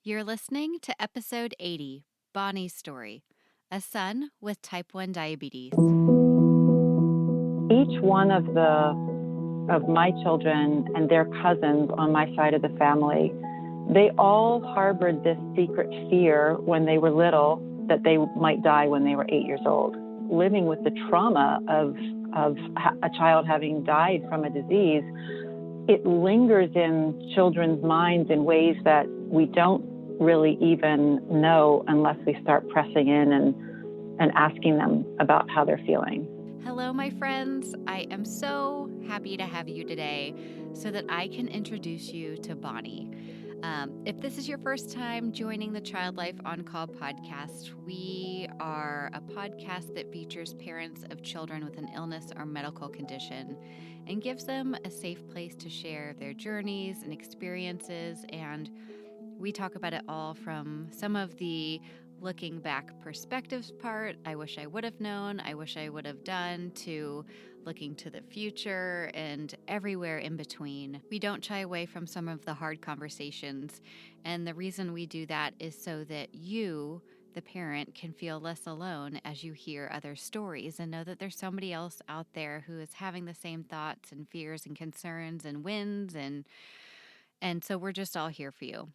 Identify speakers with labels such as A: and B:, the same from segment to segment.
A: You're listening to episode 80, Bonnie's Story, a son with type 1 diabetes.
B: Each one of my children and their cousins on my side of the family, they all harbored this secret fear when they were little that they might die when they were 8 years old. Living with the trauma of a child having died from a disease, it lingers in children's minds in ways that we don't really even know unless we start pressing in and asking them about how they're feeling.
A: Hello, my friends. I am so happy to have you today so that I can introduce you to Bonnie. If this is your first time joining the Child Life On Call podcast, we are a podcast that features parents of children with an illness or medical condition and gives them a safe place to share their journeys and experiences. And we talk about it all from some of the looking back perspectives part, I wish I would have known, I wish I would have done, to looking to the future and everywhere in between. We don't shy away from some of the hard conversations. And the reason we do that is so that you, the parent, can feel less alone as you hear other stories and know that there's somebody else out there who is having the same thoughts and fears and concerns and wins. And so we're just all here for you.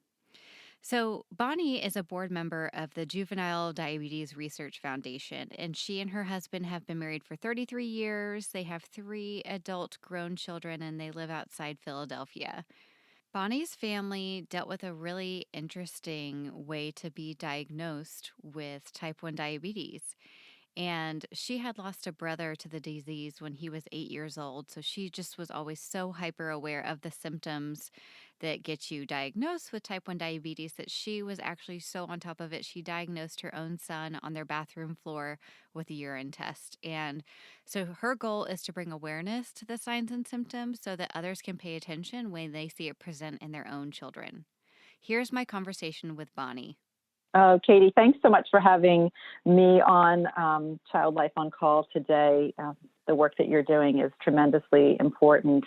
A: So, Bonnie is a board member of the Juvenile Diabetes Research Foundation, and she and her husband have been married for 33 years. They have 3 adult grown children, and they live outside Philadelphia. Bonnie's family dealt with a really interesting way to be diagnosed with type 1 diabetes. And she had lost a brother to the disease when he was 8 years old. So she just was always so hyper aware of the symptoms that get you diagnosed with type 1 diabetes that she was actually so on top of it. She diagnosed her own son on their bathroom floor with a urine test. And so her goal is to bring awareness to the signs and symptoms so that others can pay attention when they see it present in their own children. Here's my conversation with Bonnie.
B: Katie, thanks so much for having me on Child Life on Call today. The work that you're doing is tremendously important.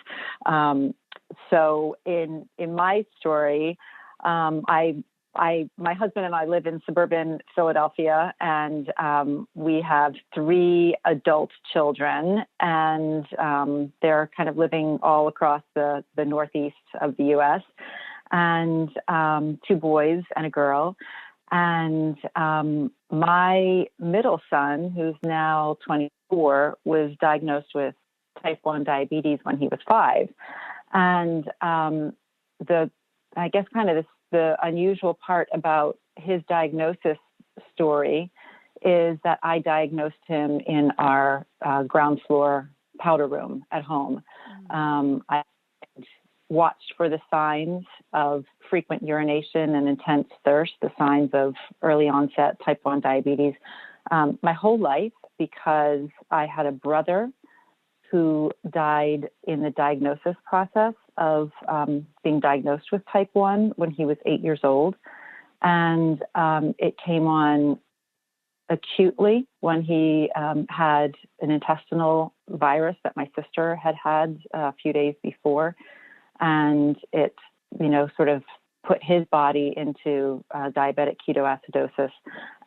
B: So in my story, my husband and I live in suburban Philadelphia, and we have 3 adult children, and they're kind of living all across the northeast of the U.S., and 2 boys and a girl. And my middle son, who's now 24, was diagnosed with type 1 diabetes when he was 5. And the unusual part about his diagnosis story is that I diagnosed him in our ground floor powder room at home. I watched for the signs of frequent urination and intense thirst, the signs of early onset type 1 diabetes, my whole life, because I had a brother who died in the diagnosis process of being diagnosed with type 1 when he was 8 years old. And it came on acutely when he had an intestinal virus that my sister had a few days before. And it, sort of put his body into diabetic ketoacidosis,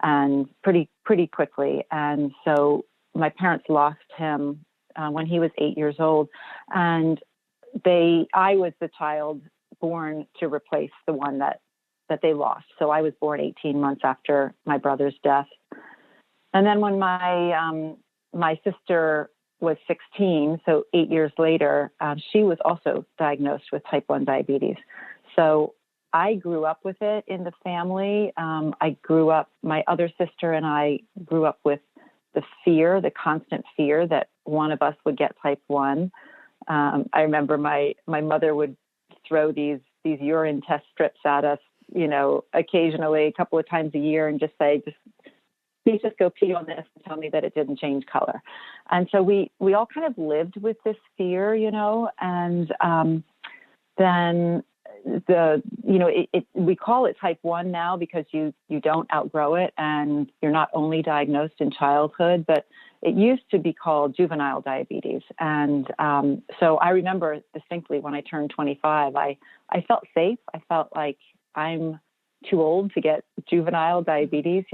B: and pretty quickly. And so my parents lost him when he was 8 years old, and I was the child born to replace the one that they lost. So I was born 18 months after my brother's death. And then when my sister was 16, so 8 years later, she was also diagnosed with type 1 diabetes. So I grew up with it in the family. My other sister and I grew up with the constant fear that one of us would get type 1. I remember my mother would throw these urine test strips at us, occasionally, a couple of times a year, and just say, please just go pee on this and tell me that it didn't change color. And so we all kind of lived with this fear, and then we call it type 1 now because you don't outgrow it, and you're not only diagnosed in childhood, but it used to be called juvenile diabetes. And so I remember distinctly when I turned 25, I felt safe. I felt like I'm too old to get juvenile diabetes,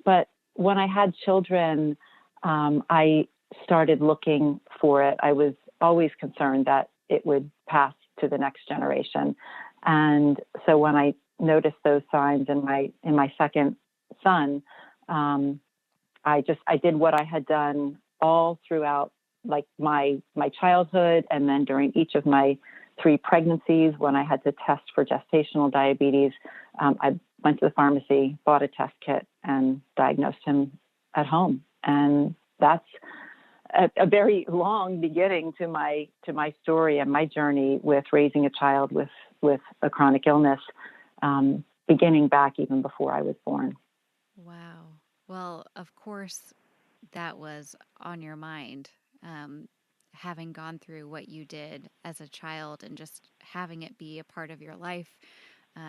B: but when I had children, I started looking for it. I was always concerned that it would pass to the next generation. And so when I noticed those signs in my second son, I did what I had done all throughout like my childhood, and then during each of my 3 pregnancies when I had to test for gestational diabetes. I went to the pharmacy, bought a test kit, and diagnosed him at home. And that's a very long beginning to my story and my journey with raising a child with a chronic illness, beginning back even before I was born.
A: Wow. Well, of course, that was on your mind, having gone through what you did as a child and just having it be a part of your life,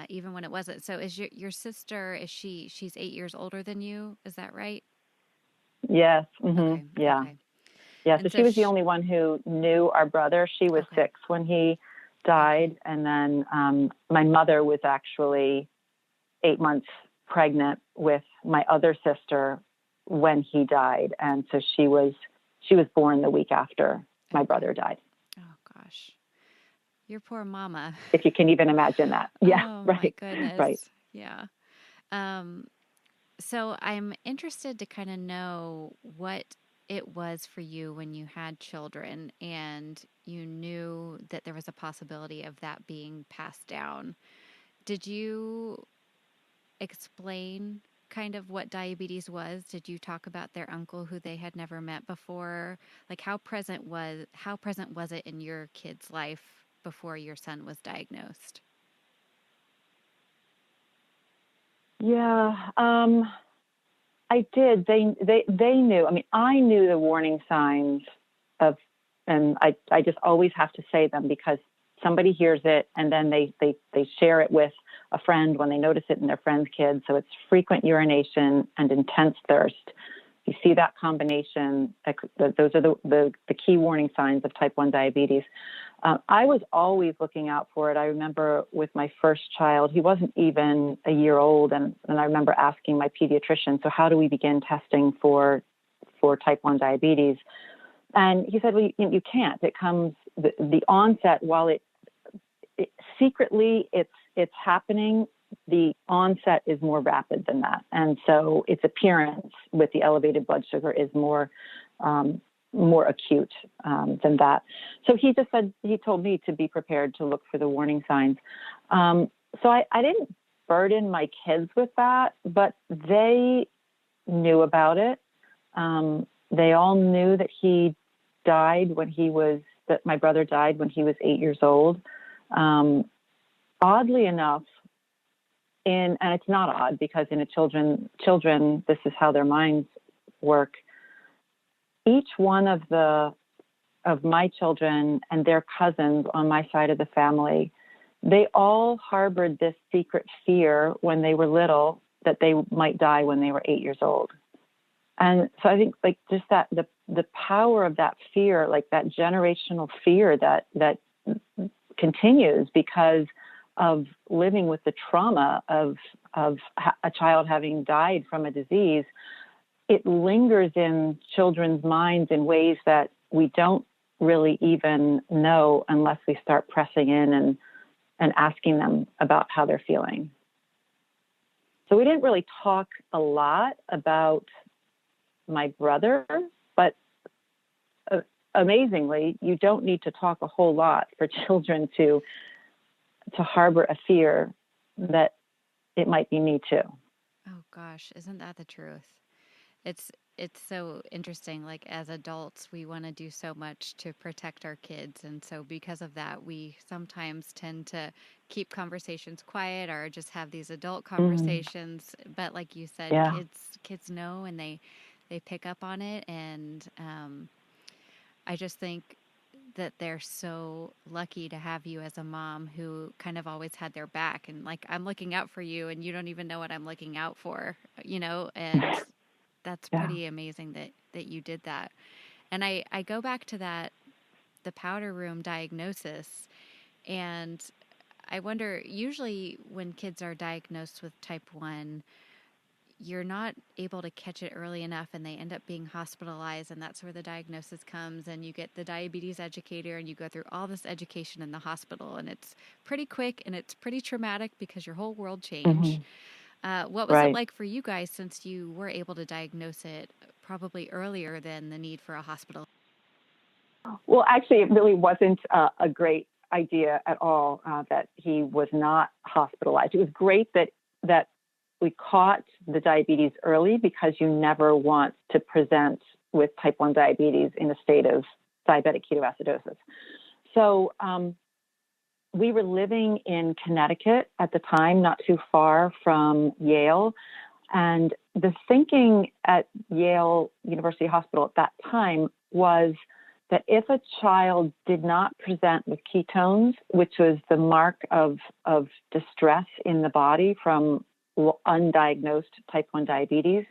A: even when it wasn't. So, is your sister? She's 8 years older than you? Is that right?
B: Yes. Mm-hmm.
A: Okay.
B: Yeah.
A: Okay.
B: Yeah.
A: And
B: So
A: so,
B: she was the only one who knew our brother. She was
A: okay.
B: 6 when he
A: Okay.
B: died. And then my mother was actually 8 months pregnant with my other sister when he died. And so she was born the week after my
A: Okay.
B: brother died.
A: Oh gosh, your poor mama.
B: If you can even imagine that. Yeah.
A: Oh my
B: Right.
A: goodness.
B: Right.
A: Yeah. Um, So I'm interested to kind of know what it was for you when you had children and you knew that there was a possibility of that being passed down. Did you explain kind of what diabetes was? Did you talk about their uncle who they had never met before? Like how present was it in your kid's life before your son was diagnosed?
B: Yeah. I did. They knew. I mean, I knew the warning signs of, and I just always have to say them because somebody hears it and then they share it with a friend when they notice it in their friend's kids. So it's frequent urination and intense thirst. You see that combination. Those are the key warning signs of type 1 diabetes. I was always looking out for it. I remember with my first child, he wasn't even a year old, and I remember asking my pediatrician, so how do we begin testing for type 1 diabetes? And he said, well, you can't. It comes, the onset, while it secretly it's happening, the onset is more rapid than that. And so its appearance with the elevated blood sugar is more acute than that. So he told me to be prepared to look for the warning signs. So I didn't burden my kids with that, but they knew about it. They all knew that that my brother died when he was 8 years old. Oddly enough, and it's not odd because in children, this is how their minds work. Each one of my children and their cousins on my side of the family, they all harbored this secret fear when they were little that they might die when they were 8 years old. And so I think like just that the power of that fear, like that generational fear that continues because of living with the trauma of a child having died from a disease, it lingers in children's minds in ways that we don't really even know unless we start pressing in and asking them about how they're feeling. So we didn't really talk a lot about my brother, but amazingly, you don't need to talk a whole lot for children to harbor a fear that it might be me too.
A: Oh gosh, isn't that the truth? It's it's so interesting. Like as adults, we want to do so much to protect our kids, and so because of that, we sometimes tend to keep conversations quiet or just have these adult
B: Mm,
A: conversations. But like you said,
B: yeah.
A: kids know and they pick up on it, and I just think that they're so lucky to have you as a mom who kind of always had their back and like I'm looking out for you and you don't even know what I'm looking out for, and that's
B: Yeah.
A: pretty amazing that you did that. And I go back to that the powder room diagnosis, and I wonder, usually when kids are diagnosed with type 1, you're not able to catch it early enough and they end up being hospitalized, and that's where the diagnosis comes, and you get the diabetes educator and you go through all this education in the hospital, and it's pretty quick and it's pretty traumatic because your whole world changed.
B: Mm-hmm.
A: What was it
B: Right.
A: like for you guys since you were able to diagnose it probably earlier than the need for a hospital?
B: Well, actually, it really wasn't a great idea at all that he was not hospitalized. It was great that we caught the diabetes early, because you never want to present with type 1 diabetes in a state of diabetic ketoacidosis. So we were living in Connecticut at the time, not too far from Yale. And the thinking at Yale University Hospital at that time was that if a child did not present with ketones, which was the mark of distress in the body from undiagnosed type 1 diabetes,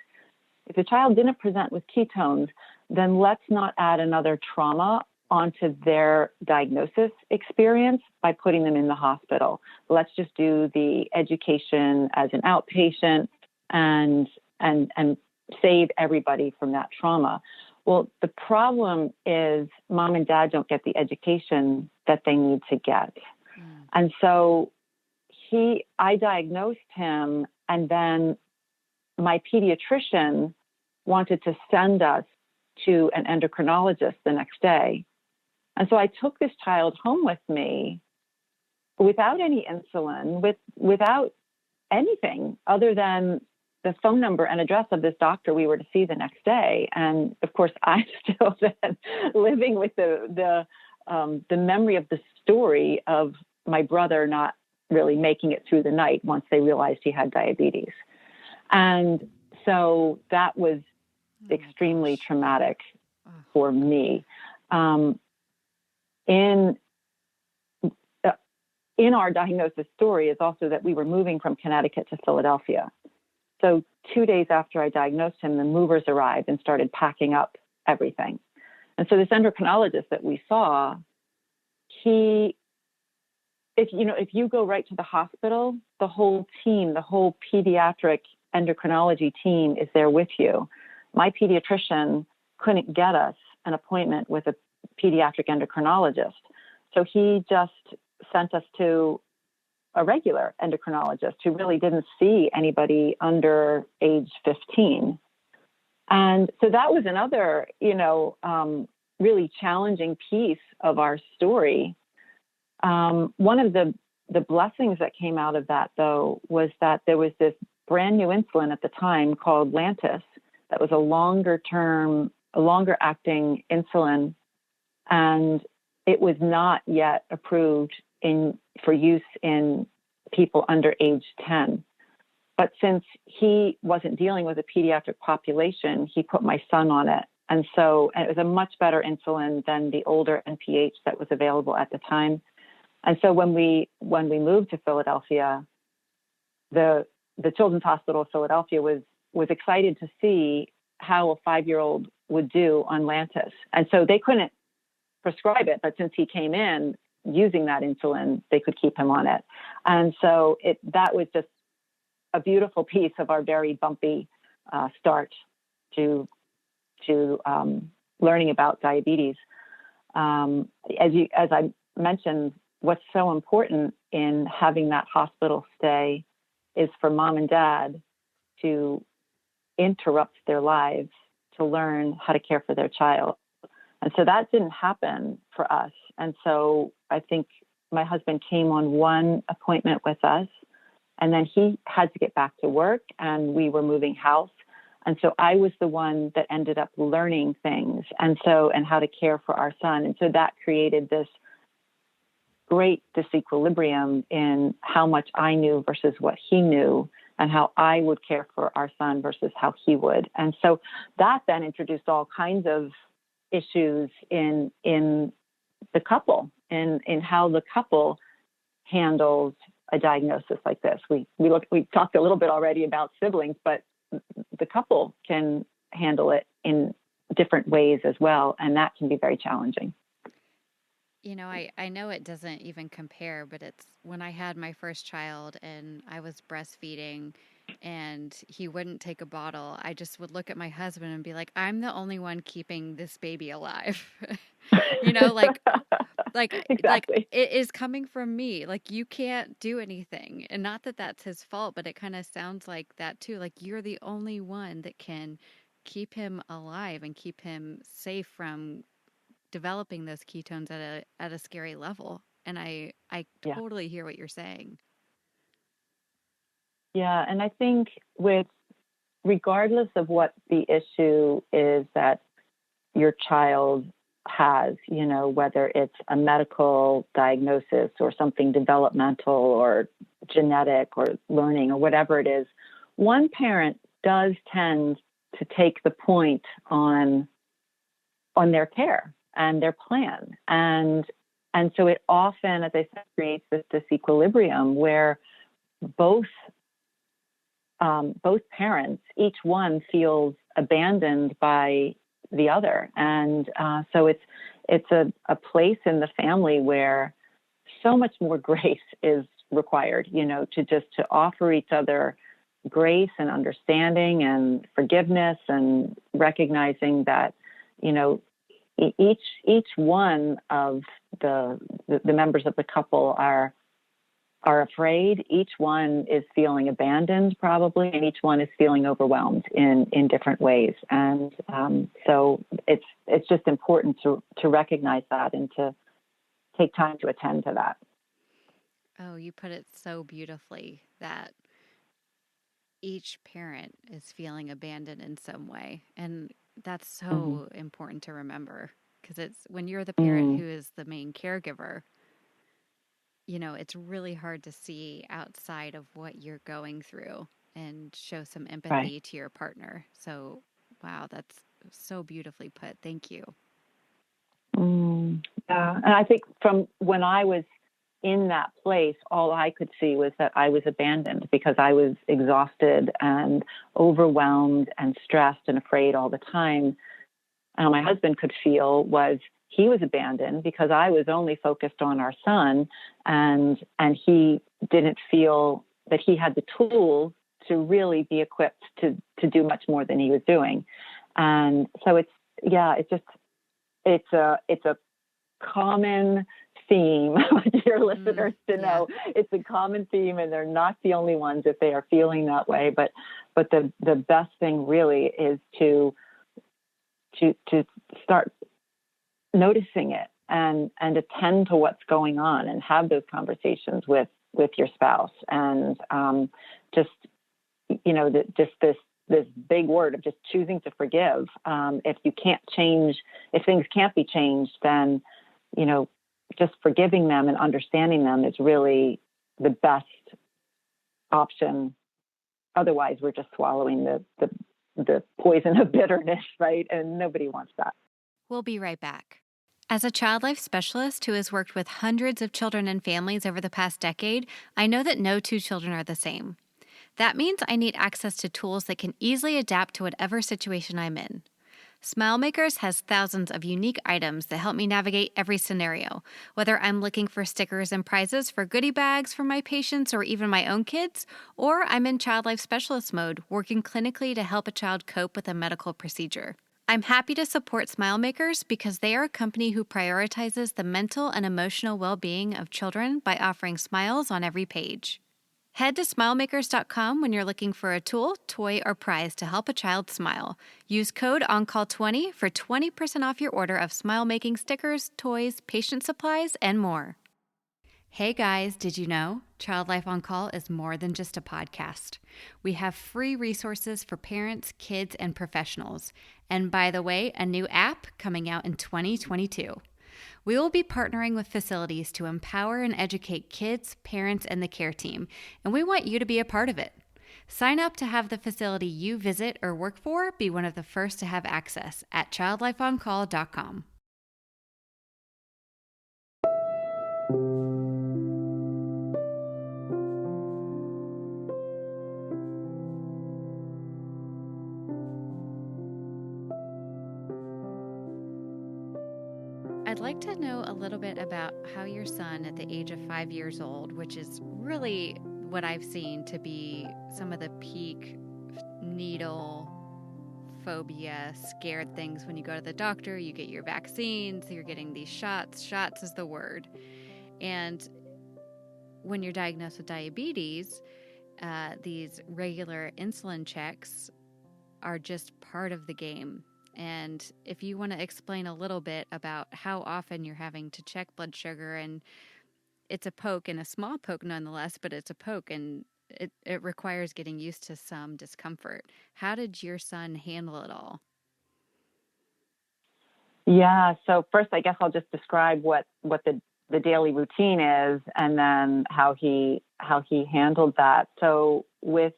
B: if the child didn't present with ketones, then let's not add another trauma onto their diagnosis experience by putting them in the hospital. Let's just do the education as an outpatient and save everybody from that trauma. Well, the problem is mom and dad don't get the education that they need to get. And so I diagnosed him, and then my pediatrician wanted to send us to an endocrinologist the next day. And so I took this child home with me without any insulin, without anything other than the phone number and address of this doctor we were to see the next day. And of course, I'm still then living with the memory of the story of my brother not really making it through the night once they realized he had diabetes. And so that was extremely traumatic for me. In our diagnosis story is also that we were moving from Connecticut to Philadelphia. So 2 days after I diagnosed him, the movers arrived and started packing up everything. And so this endocrinologist that we saw, if you go right to the hospital, the whole team, the whole pediatric endocrinology team is there with you. My pediatrician couldn't get us an appointment with a pediatric endocrinologist. So he just sent us to a regular endocrinologist who really didn't see anybody under age 15. And so that was another, really challenging piece of our story. One of the blessings that came out of that, though, was that there was this brand new insulin at the time called Lantus that was a longer acting insulin, and it was not yet approved for use in people under age 10. But since he wasn't dealing with a pediatric population, he put my son on it. And it was a much better insulin than the older NPH that was available at the time. And so when we moved to Philadelphia, the Children's Hospital of Philadelphia was excited to see how a 5-year-old would do on Lantus. And so they couldn't prescribe it, but since he came in using that insulin, they could keep him on it. And so that was just a beautiful piece of our very bumpy start to learning about diabetes. As I mentioned, what's so important in having that hospital stay is for mom and dad to interrupt their lives to learn how to care for their child. And so that didn't happen for us. And so I think my husband came on one appointment with us, and then he had to get back to work, and we were moving house. And so I was the one that ended up learning things and how to care for our son. And so that created this great disequilibrium in how much I knew versus what he knew, and how I would care for our son versus how he would. And so that then introduced all kinds of issues in the couple, in how the couple handles a diagnosis like this. We talked a little bit already about siblings, but the couple can handle it in different ways as well, and that can be very challenging.
A: I know it doesn't even compare, but it's when I had my first child and I was breastfeeding and he wouldn't take a bottle, I just would look at my husband and be like, I'm the only one keeping this baby alive. you know, like like
B: Exactly.
A: it is coming from me. Like you can't do anything. And not that that's his fault, but it kind of sounds like that too. Like you're the only one that can keep him alive and keep him safe from developing those ketones at a scary level. And I
B: Yeah.
A: totally hear what you're saying.
B: Yeah. And I think regardless of what the issue is that your child has, whether it's a medical diagnosis or something developmental or genetic or learning or whatever it is, one parent does tend to take the point on their care and their plan. And so it often, as I said, creates this disequilibrium where both both parents, each one feels abandoned by the other, and so it's a place in the family where so much more grace is required. To offer each other grace and understanding and forgiveness, and recognizing that each one of the members of the couple are afraid. Each one is feeling abandoned, probably, and each one is feeling overwhelmed in different ways. And so it's just important to recognize that and to take time to attend to that.
A: Oh, you put it so beautifully that each parent is feeling abandoned in some way. And that's
B: Mm-hmm.
A: so important to remember because it's when you're the parent
B: Mm,
A: who is the main caregiver, it's really hard to see outside of what you're going through and show some
B: right.
A: empathy to your partner. So, wow, that's so beautifully put. Thank you.
B: Yeah. And I think from when I was in that place, all I could see was that I was abandoned because I was exhausted and overwhelmed and stressed and afraid all the time. And how my husband could feel was he was abandoned because I was only focused on our son, and he didn't feel that he had the tools to really be equipped to do much more than he was doing. And so it's a common theme your listeners to
A: Yeah.
B: know. It's a common theme, and they're not the only ones if they are feeling that way. But the best thing really is to start noticing it and attend to what's going on and have those conversations with your spouse. And just just this big word of just choosing to forgive. If things can't be changed, then just forgiving them and understanding them is really the best option. Otherwise, we're just swallowing the poison of bitterness, right? And nobody wants that.
A: We'll be right back. As a child life specialist who has worked with hundreds of children and families over the past decade, I know that no two children are the same. That means I need access to tools that can easily adapt to whatever situation I'm in. SmileMakers has thousands of unique items that help me navigate every scenario, whether I'm looking for stickers and prizes for goodie bags for my patients or even my own kids, or I'm in child life specialist mode, working clinically to help a child cope with a medical procedure. I'm happy to support SmileMakers because they are a company who prioritizes the mental and emotional well-being of children by offering smiles on every page. Head to smilemakers.com when you're looking for a tool, toy, or prize to help a child smile. Use code ONCALL20 for 20% off your order of smile-making stickers, toys, patient supplies, and more. Hey guys, did you know Child Life on Call is more than just a podcast? We have free resources for parents, kids, and professionals. And by the way, a new app coming out in 2022. We will be partnering with facilities to empower and educate kids, parents, and the care team, and we want you to be a part of it. Sign up to have the facility you visit or work for be one of the first to have access at childlifeoncall.com. I'd like to know a little bit about how your son at the age of 5 years old, which is really what I've seen to be some of the peak needle phobia, scared things when you go to the doctor, you get your vaccines, you're getting these shots. Shots is the word. And when you're diagnosed with diabetes, these regular insulin checks are just part of the game. And if you want to explain a little bit about how often you're having to check blood sugar, and it's a poke and a small poke nonetheless, but it's a poke and it requires getting used to some discomfort. How did your son handle it all?
B: Yeah. So first, I guess I'll just describe what the daily routine is, and then how he handled that. So with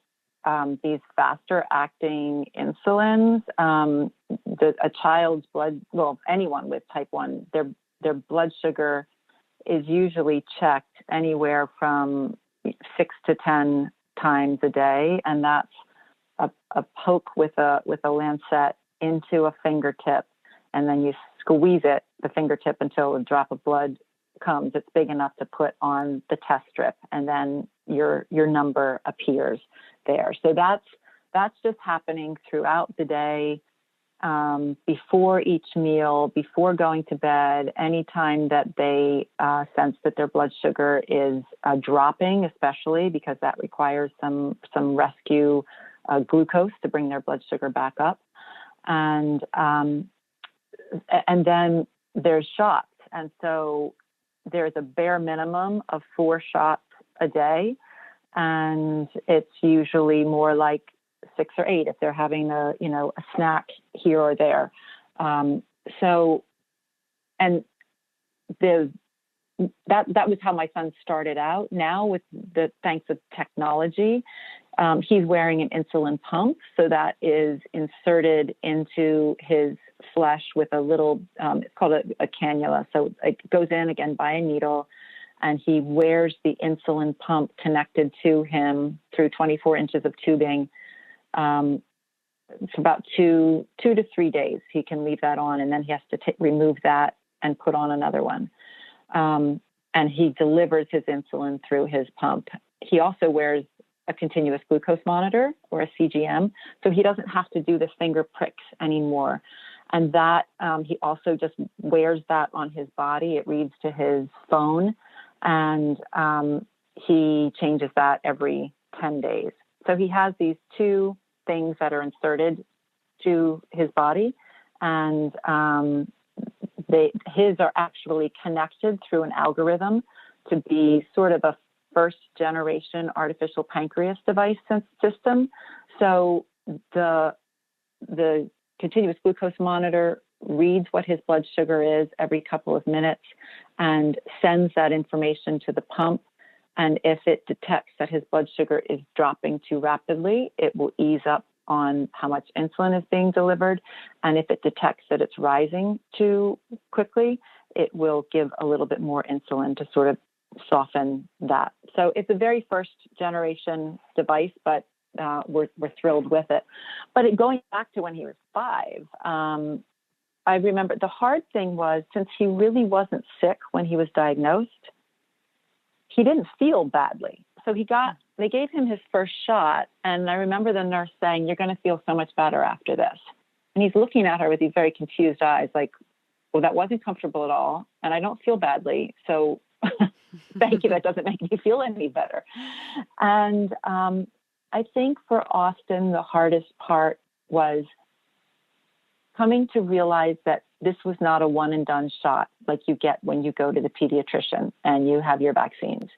B: these faster acting insulins, a child's blood, well, anyone with type 1, their blood sugar is usually checked anywhere from 6 to 10 times a day, and that's a poke with a lancet into a fingertip, and then you squeeze the fingertip until a drop of blood comes. It's big enough to put on the test strip, and then your number appears there. So that's just happening throughout the day, before each meal, before going to bed, anytime that they sense that their blood sugar is dropping, especially because that requires some rescue glucose to bring their blood sugar back up. And then there's shots. And so there's a bare minimum of 4 shots a day. And it's usually more like 6 or 8 if they're having a snack here or there. So, and that was how my son started out. Now, with the thanks to technology, he's wearing an insulin pump, so that is inserted into his flesh with a little, it's called a cannula. So it goes in again by a needle, and he wears the insulin pump connected to him through 24 inches of tubing. It's about 2 to 3 days. He can leave that on, and then he has to remove that and put on another one. And he delivers his insulin through his pump. He also wears a continuous glucose monitor, or a CGM, so he doesn't have to do the finger pricks anymore. And that he also just wears that on his body. It reads to his phone, and he changes that every 10 days. So he has these 2 things that are inserted to his body, and his are actually connected through an algorithm to be sort of a first generation artificial pancreas device system. So the continuous glucose monitor reads what his blood sugar is every couple of minutes and sends that information to the pump. And if it detects that his blood sugar is dropping too rapidly, it will ease up on how much insulin is being delivered. And if it detects that it's rising too quickly, it will give a little bit more insulin to sort of soften that. So it's a very first generation device, but we're thrilled with it. But going back to when he was 5, I remember the hard thing was, since he really wasn't sick when he was diagnosed, he didn't feel badly. So they gave him his first shot, and I remember the nurse saying, "You're going to feel so much better after this." And he's looking at her with these very confused eyes, like, "Well, that wasn't comfortable at all, and I don't feel badly, so thank you, that doesn't make me feel any better." And I think for Austin, the hardest part was coming to realize that this was not a one and done shot like you get when you go to the pediatrician and you have your vaccines,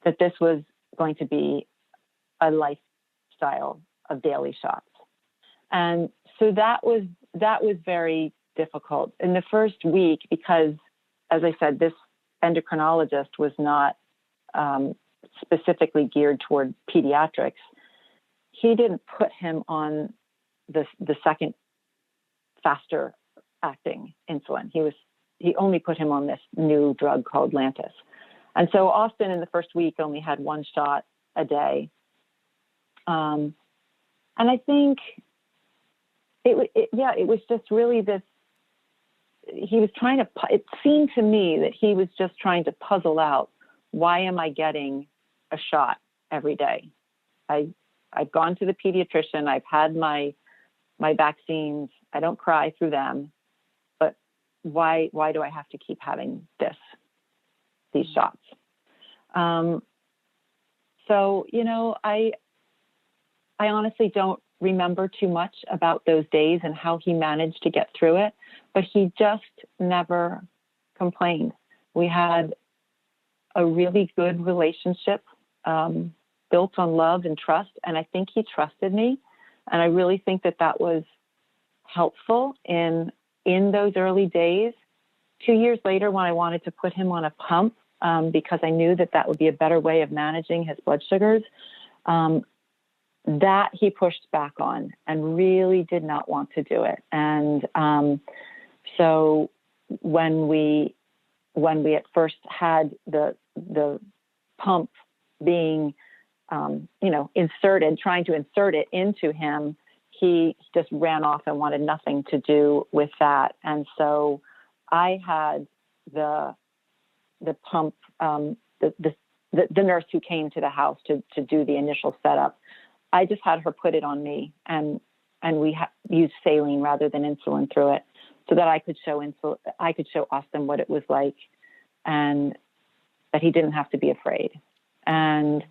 B: that this was going to be a lifestyle of daily shots. And so that was very difficult in the first week, because, as I said, this endocrinologist was not specifically geared toward pediatrics. He didn't put him on the second faster acting insulin. He only put him on this new drug called Lantus. And so Austin in the first week only had 1 shot a day. And I think it was just really this it seemed to me that he was just trying to puzzle out, why am I getting a shot every day? I've gone to the pediatrician. I've had my vaccines. I don't cry through them, but why do I have to keep having these shots? So, I honestly don't remember too much about those days and how he managed to get through it, but he just never complained. We had a really good relationship, built on love and trust. And I think he trusted me. And I really think that was helpful in those early days. 2 years later, when I wanted to put him on a pump, because I knew that would be a better way of managing his blood sugars, that he pushed back on and really did not want to do it. And so when we at first had the pump being trying to insert it into him, he just ran off and wanted nothing to do with that. And so I had the pump, the nurse who came to the house to do the initial setup. I just had her put it on me, and we used saline rather than insulin through it, so that I could show Austin what it was like, and that he didn't have to be afraid. And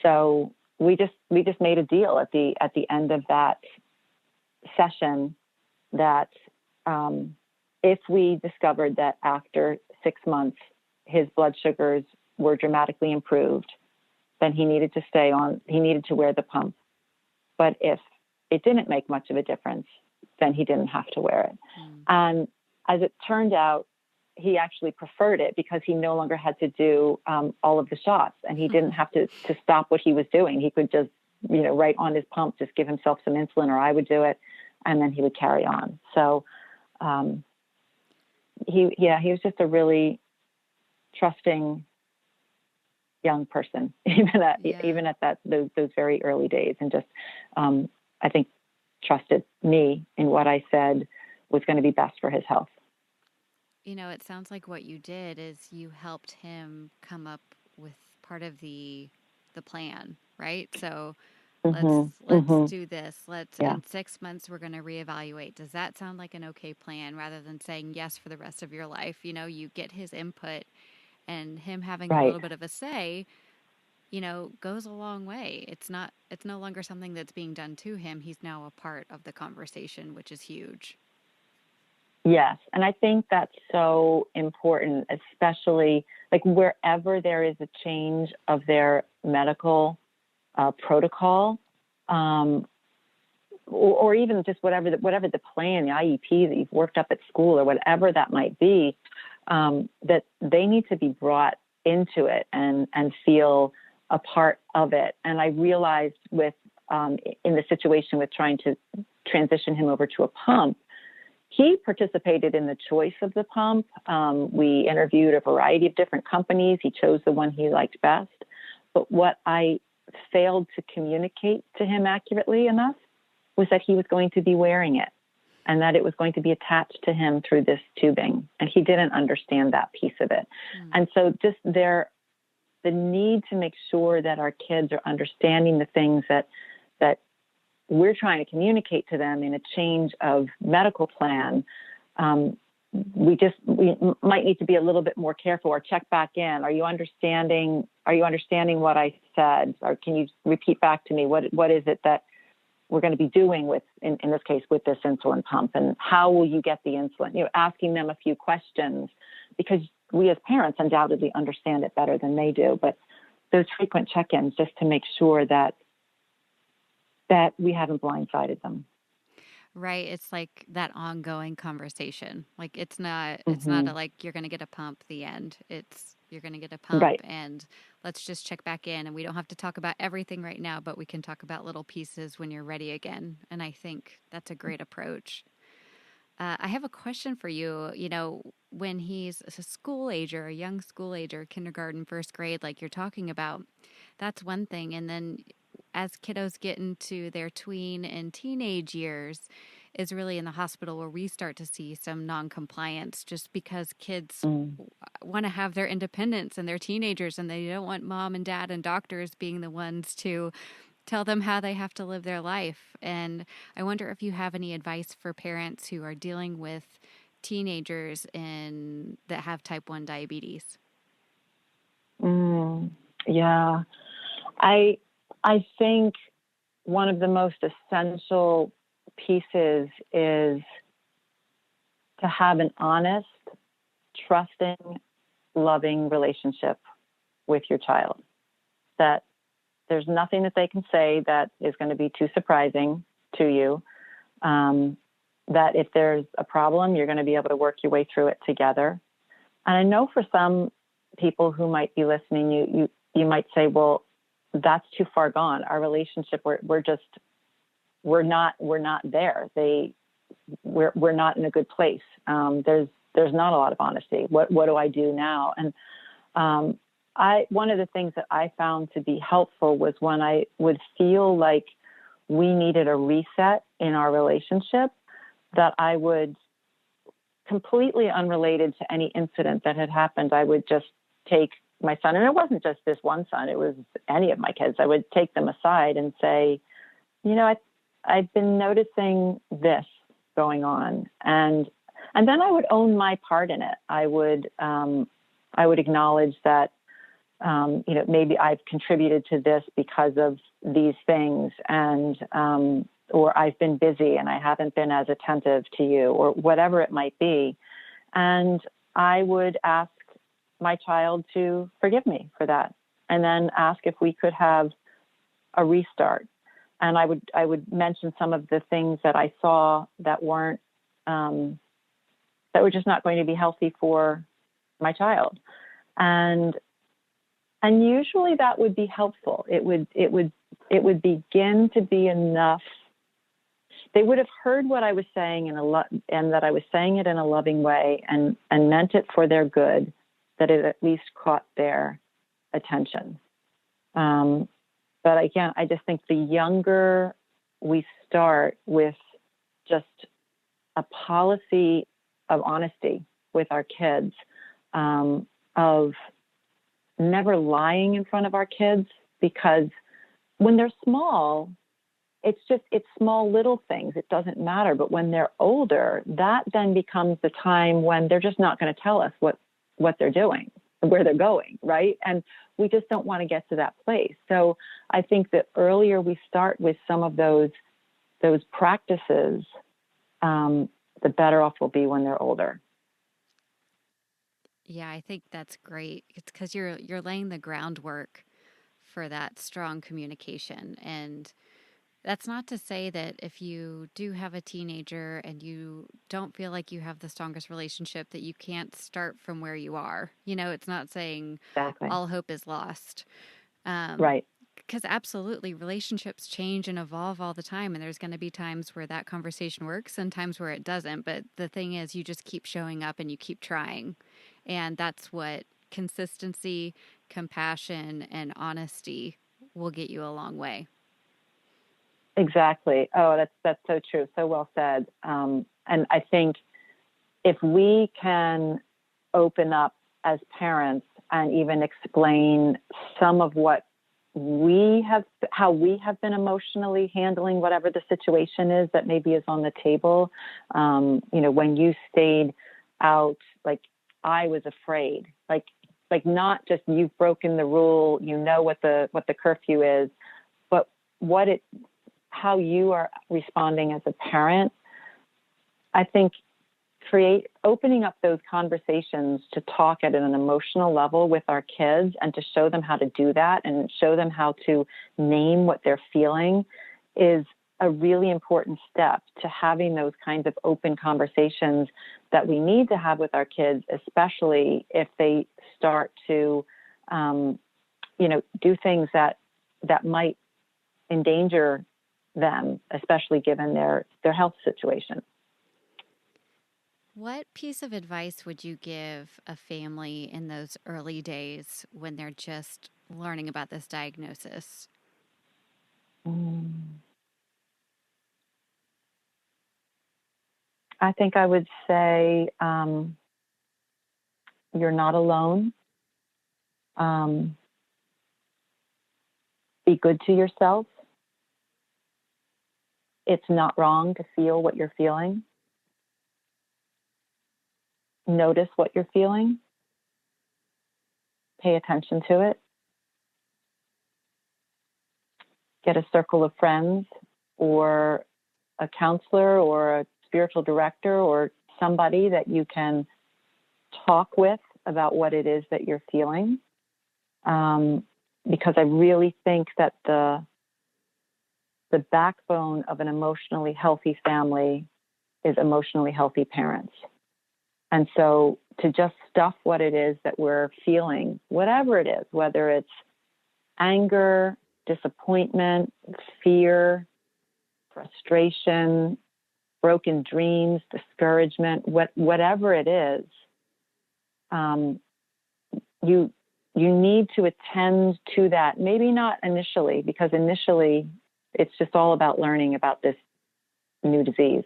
B: so we just made a deal at the end of that session that if we discovered that after 6 months his blood sugars were dramatically improved, then he needed to wear the pump. But if it didn't make much of a difference, then he didn't have to wear it. And as it turned out, he actually preferred it because he no longer had to do all of the shots, and he didn't have to stop what he was doing. He could just, right on his pump, just give himself some insulin, or I would do it, and then he would carry on. So he was just a really trusting young person, even at those very early days, and just I think trusted me in what I said was going to be best for his health.
A: It sounds like what you did is you helped him come up with part of the plan, right? So let's do this. In 6 months we're going to reevaluate. Does that sound like an okay plan, rather than saying yes for the rest of your life? You get his input, and him having a little bit of a say, goes a long way. It's no longer something that's being done to him. He's now a part of the conversation, which is huge.
B: Yes. And I think that's so important, especially like wherever there is a change of their medical protocol, or even just whatever the plan, the IEP that you've worked up at school, or whatever that might be, that they need to be brought into it and feel a part of it. And I realized in the situation with trying to transition him over to a pump, he participated in the choice of the pump. We interviewed a variety of different companies. He chose the one he liked best. But what I failed to communicate to him accurately enough was that he was going to be wearing it, and that it was going to be attached to him through this tubing. And he didn't understand that piece of it. And so just the need to make sure that our kids are understanding the things that we're trying to communicate to them in a change of medical plan. We might need to be a little bit more careful, or check back in. Are you understanding what I said? Or can you repeat back to me what is it that we're going to be doing in this case with this insulin pump, and how will you get the insulin? Asking them a few questions, because we as parents undoubtedly understand it better than they do. But those frequent check-ins, just to make sure that we haven't blindsided them.
A: Right. It's like that ongoing conversation. Like it's not like you're going to get a pump, the end. It's you're going to get a pump, and let's just check back in, and we don't have to talk about everything right now, but we can talk about little pieces when you're ready again. And I think that's a great approach. I have a question for you. When he's a school ager, a young school ager, kindergarten, first grade, like you're talking about, that's one thing. And then as kiddos get into their tween and teenage years, is really in the hospital where we start to see some non-compliance, just because kids
B: Mm.
A: want to have their independence, and they're teenagers, and they don't want mom and dad and doctors being the ones to tell them how they have to live their life. And I wonder if you have any advice for parents who are dealing with teenagers that have type 1 diabetes.
B: Yeah. I I think one of the most essential pieces is to have an honest, trusting, loving relationship with your child. That there's nothing that they can say that is going to be too surprising to you. That if there's a problem, you're going to be able to work your way through it together. And I know for some people who might be listening, you might say, well, that's too far gone. Our relationship, we're not there. We're not in a good place. There's not a lot of honesty. What do I do now? And one of the things that I found to be helpful was when I would feel like we needed a reset in our relationship, that I would, completely unrelated to any incident that had happened, I would just take my son, and it wasn't just this one son, it was any of my kids. I would take them aside and say, I've been noticing this going on, and then I would own my part in it. I would acknowledge that maybe I've contributed to this because of these things, and or I've been busy and I haven't been as attentive to you, or whatever it might be. And I would ask my child to forgive me for that, and then ask if we could have a restart. And I would mention some of the things that I saw that weren't that were just not going to be healthy for my child. And usually that would be helpful. It would begin to be enough. They would have heard what I was saying and that I was saying it in a loving way, and meant it for their good, that it at least caught their attention. But again, I just think the younger we start with just a policy of honesty with our kids, of never lying in front of our kids, because when they're small, it's small little things. It doesn't matter. But when they're older, that then becomes the time when they're just not going to tell us what they're doing, where they're going, right? And we just don't want to get to that place. So I think the earlier we start with some of those practices, the better off we'll be when they're older.
A: Yeah, I think that's great. It's because you're laying the groundwork for that strong communication. And that's not to say that if you do have a teenager and you don't feel like you have the strongest relationship, that you can't start from where you are. It's not saying
B: Exactly.
A: all hope is lost.
B: Right.
A: Because absolutely, relationships change and evolve all the time. And there's going to be times where that conversation works and times where it doesn't. But the thing is, you just keep showing up and you keep trying. And that's what consistency, compassion, and honesty will get you a long way.
B: Exactly. Oh, that's so true. So well said. And I think if we can open up as parents and even explain some of what how we have been emotionally handling whatever the situation is that maybe is on the table. When you stayed out, like, I was afraid, like not just you've broken the rule, what the curfew is, but how you are responding as a parent. I think opening up those conversations to talk at an emotional level with our kids, and to show them how to do that and show them how to name what they're feeling, is a really important step to having those kinds of open conversations that we need to have with our kids, especially if they start to, do things that might endanger them, especially given their health situation.
A: What piece of advice would you give a family in those early days when they're just learning about this diagnosis?
B: I think I would say you're not alone. Be good to yourself. It's not wrong to feel what you're feeling. Notice what you're feeling. Pay attention to it. Get a circle of friends or a counselor or a spiritual director or somebody that you can talk with about what it is that you're feeling. Because I really think that the backbone of an emotionally healthy family is emotionally healthy parents. And so to just stuff what it is that we're feeling, whatever it is, whether it's anger, disappointment, fear, frustration, broken dreams, discouragement, whatever it is, you need to attend to that. Maybe not initially, because initially it's just all about learning about this new disease.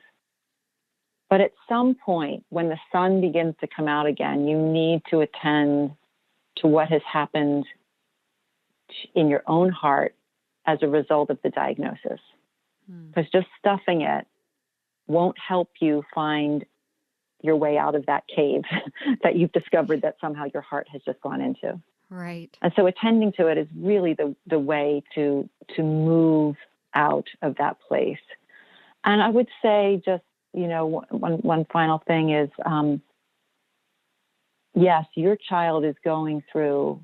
B: But at some point, when the sun begins to come out again, you need to attend to what has happened in your own heart as a result of the diagnosis. Because just stuffing it won't help you find your way out of that cave that you've discovered that somehow your heart has just gone into.
A: Right.
B: And so attending to it is really the way to move out of that place. And I would say just, one final thing is, yes, your child is going through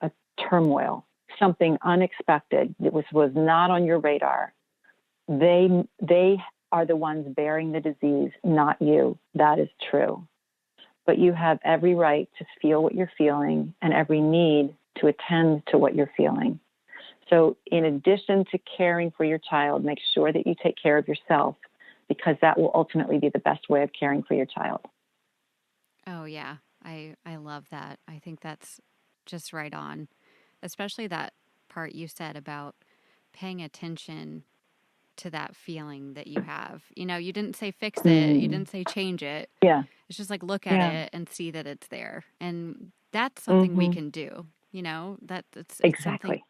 B: a turmoil, something unexpected that was not on your radar. They are the ones bearing the disease, not you. That is true. But you have every right to feel what you're feeling and every need to attend to what you're feeling. So in addition to caring for your child, make sure that you take care of yourself, because that will ultimately be the best way of caring for your child.
A: Oh, yeah. I love that. I think that's just right on, especially that part you said about paying attention to that feeling that you have. You didn't say fix it. You didn't say change it.
B: Yeah.
A: It's just like look at
B: Yeah.
A: it and see that it's there. And that's something we
B: Mm-hmm.
A: can do, that it's something.
B: Exactly.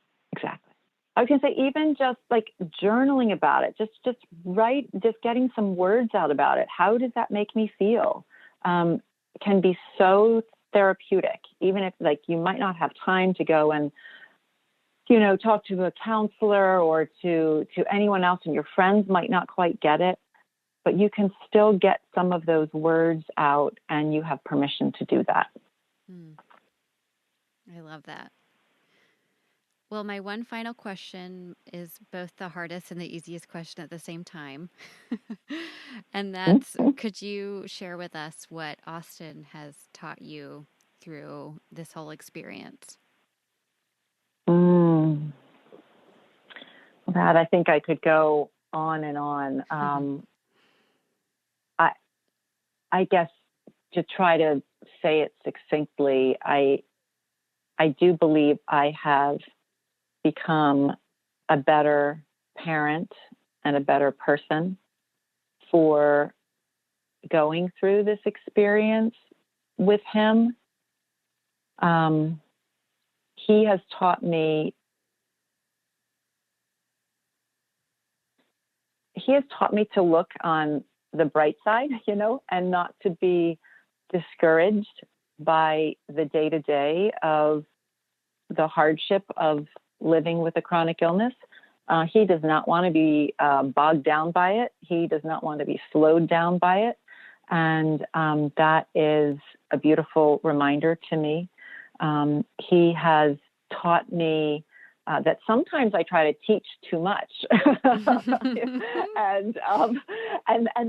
B: I was going to say, even just like journaling about it, just write, just getting some words out about it. How does that make me feel? Can be so therapeutic, even if like you might not have time to go and, talk to a counselor or to anyone else, and your friends might not quite get it, but you can still get some of those words out, and you have permission to do that.
A: I love that. Well, my one final question is both the hardest and the easiest question at the same time. And that's, could you share with us what Austin has taught you through this whole experience?
B: That I think I could go on and on. I guess to try to say it succinctly, I do believe I have become a better parent and a better person for going through this experience with him. He has taught me to look on the bright side, and not to be discouraged by the day-to-day of the hardship of living with a chronic illness. He does not want to be bogged down by it. He does not want to be slowed down by it. And that is a beautiful reminder to me. He has taught me that sometimes I try to teach too much, and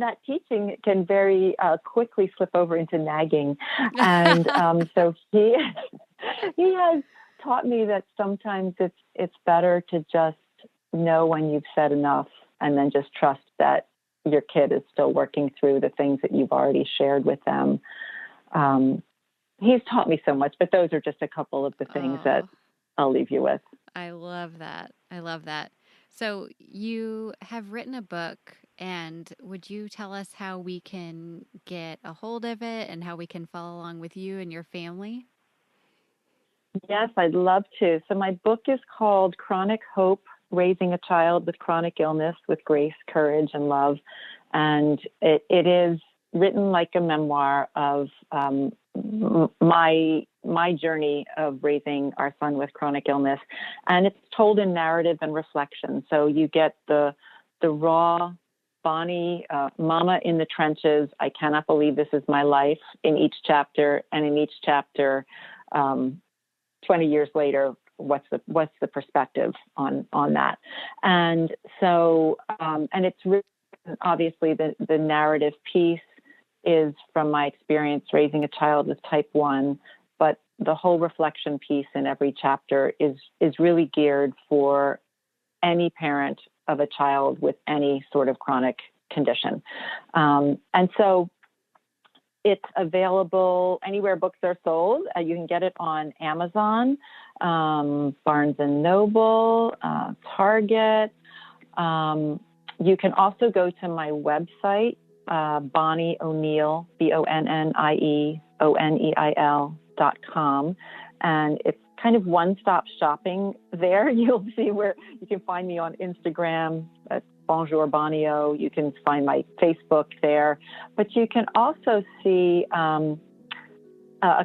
B: that teaching can very quickly slip over into nagging. And so he has taught me that sometimes it's better to just know when you've said enough, and then just trust that your kid is still working through the things that you've already shared with them. He's taught me so much, but those are just a couple of the things that I'll leave you with.
A: I love that. I love that. So you have written a book And would you tell us how we can get a hold of it and how we can follow along with you and your family?
B: Yes, I'd love to. So my book is called Chronic Hope, Raising a Child with Chronic Illness with Grace, Courage, and Love. And it is written like a memoir of my journey of raising our son with chronic illness. And it's told in narrative and reflection. So you get the raw Bonnie, mama in the trenches, I cannot believe this is my life in each chapter. And in each chapter, 20 years later, what's the perspective on that? And so, and it's really, obviously the narrative piece is from my experience raising a child with type 1, but the whole reflection piece in every chapter is really geared for any parent of a child with any sort of chronic condition. And so it's available anywhere books are sold. You can get it on Amazon, Barnes & Noble, Target. You can also go to my website, Bonnie O'Neill, BonnieOneil.com. And it's kind of one-stop shopping there. You'll see where you can find me on Instagram at Bonjour Bonnie O. You can find my Facebook there. But you can also see a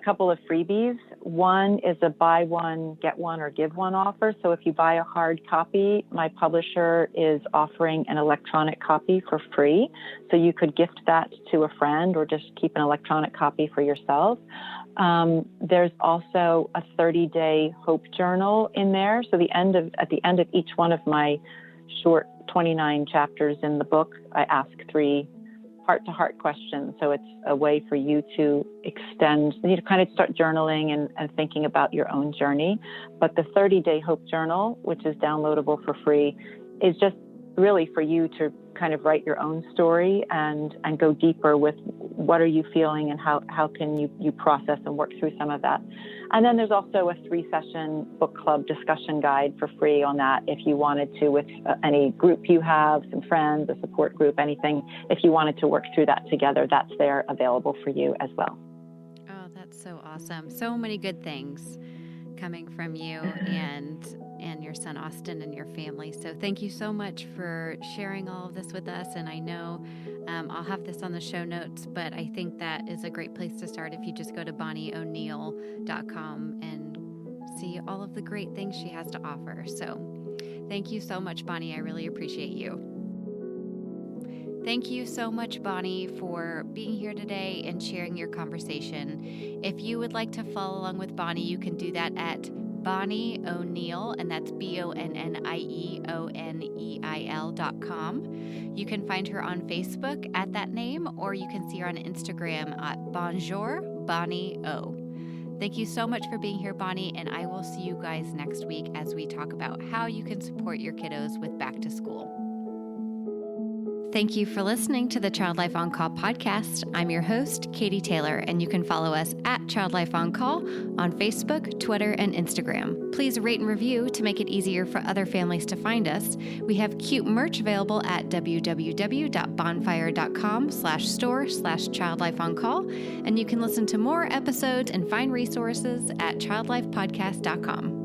B: couple of freebies. One is a buy one, get one, or give one offer. So if you buy a hard copy, my publisher is offering an electronic copy for free. So you could gift that to a friend or just keep an electronic copy for yourself. There's also a 30-day hope journal in there. So at the end of each one of my short 29 chapters in the book, I ask 3 heart-to-heart questions. So it's a way for you to extend, you to kind of start journaling and thinking about your own journey. But the 30-day hope journal, which is downloadable for free, is just really for you to kind of write your own story and go deeper with what are you feeling and how can you process and work through some of that. And then there's also a 3-session book club discussion guide for free on that if you wanted to, with any group you have, some friends, a support group, anything. If you wanted to work through that together, that's there available for you as well.
A: Oh, that's so awesome. So many good things coming from you and your son Austin and your family. So thank you so much for sharing all of this with us. And I know I'll have this on the show notes, but I think that is a great place to start if you just go to BonnieO'Neill.com and see all of the great things she has to offer. So thank you so much, Bonnie. I really appreciate you. Thank you so much, Bonnie, for being here today and sharing your conversation. If you would like to follow along with Bonnie, you can do that at Bonnie O'Neill, and that's BonnieOneil.com. You can find her on Facebook at that name, or you can see her on Instagram at Bonjour Bonnie O. Thank you so much for being here, Bonnie, and I will see you guys next week as we talk about how you can support your kiddos with back to school. Thank you for listening to the Child Life On Call podcast. I'm your host, Katie Taylor, and you can follow us at Child Life On Call on Facebook, Twitter, and Instagram. Please rate and review to make it easier for other families to find us. We have cute merch available at www.bonfire.com/store/childlifeoncall, and you can listen to more episodes and find resources at childlifepodcast.com.